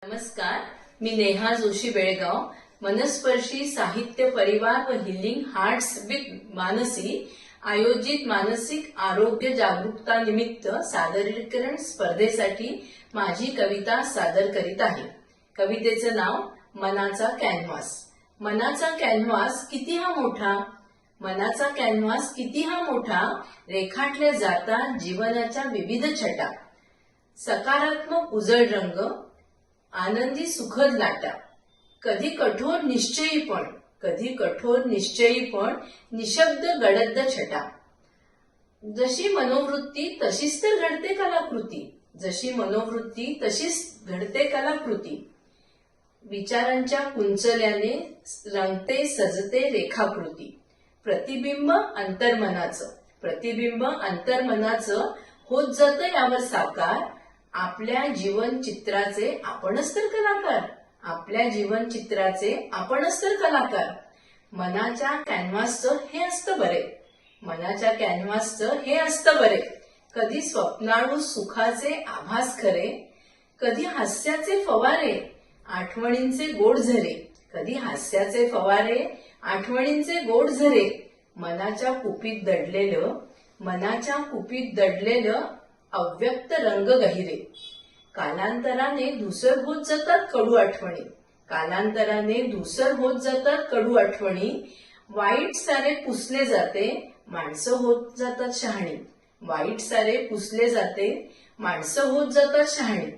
नमस्कार, मी नेहा जोशी बेळगाव, मनस्पर्शी साहित्य परिवार व हिलिंग हार्ट्स विथ मानसी आयोजित मानसिक आरोग्य जागरूकता निमित्त सादरीकरण स्पर्धेसाठी माझी कविता सादर करीत आहे। कवितेचं नाव मनाचा कॅनव्हास। मनाचा कॅनव्हास किती हा मोठा, मनाचा कॅनव्हास किती हा मोठा, रेखाटल्या जातात जीवनाच्या विविध छटा। सकारात्मक उजळ रंग, आनंदी सुखद लाटा, कधी कठोर निश्चयी पण, कधी कठोर निश्चयी पण, निशब्द गडद छटा। जशी मनोवृत्ती तशीच तर घडते कलाकृती, जशी मनोवृत्ती तशीच घडते कलाकृती। विचारांच्या कुंचल्याने रंगते सजते रेखाकृती। प्रतिबिंब अंतर्मनाचं, प्रतिबिंब अंतर्मनाचं होत जातं यावर साकार। आपल्या जीवन चित्राचे आपणच तर कलाकार, आपल्या जीवन चित्राचे आपणच तर कलाकार। मनाच्या कॅनव्हासचं हे असतं बरे, मनाच्या कॅनव्हासचं हे असतं बरे। कधी स्वप्नाळू सुखाचे आभास खरे, कधी हास्याचे फवारे, आठवणींचे गोड झरे, कधी हास्याचे फवारे, आठवणींचे गोड झरे। मनाच्या कुपीत दडलेलं, मनाच्या कुपीत दडलेलं अव्यक्त रंग गहिरे। कालांतराने धुसर होत जातात कडू आठवणी, कालांतराने धुसर होत जातात कडू आठवणी। वाईट सारे पुसले जाते, माणसं होत जातात शहाणी, वाईट सारे पुसले जाते, माणसं होत जातात शहाणी।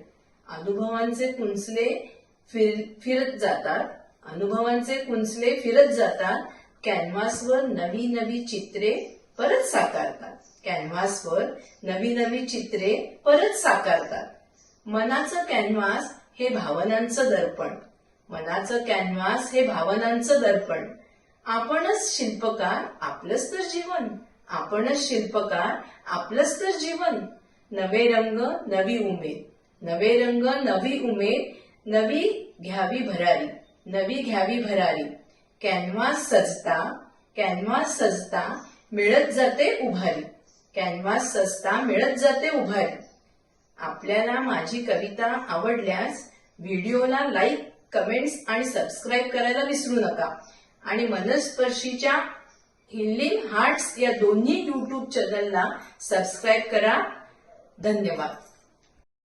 अनुभवांचे कुंचले फिरत जातात, अनुभवांचे कुंचले फिरत जातात। कॅनव्हासवर नवी नवी चित्रे परत साकारतात, कॅनव्हासवर नवी नवी चित्रे परत साकारतात। मनाचं कॅनव्हास हे भावनांचं दर्पण, मनाचं कॅनव्हास हे भावनांचं दर्पण। आपणच शिल्पकार आपलंच तर जीवन, आपणच शिल्पकार आपलंच तर जीवन। नवे रंग नवी उमेद, नवे रंग नवी उमेद, नवी घ्यावी भरारी, नवी घ्यावी भरारी। कॅनव्हास सजता, कॅनव्हास सजता मिळत जाते उभारी, कॅनव्हास सजता मिळत जाते उभारी। आपल्याला माझी कविता आवडल्यास व्हिडिओला लाईक, कमेंट्स आणि सबस्क्राईब करायला विसरू नका। आणि मनस्पर्शीच्या हिलिंग हार्ट्स या दोन्ही YouTube चॅनलला सबस्क्राईब करा। धन्यवाद।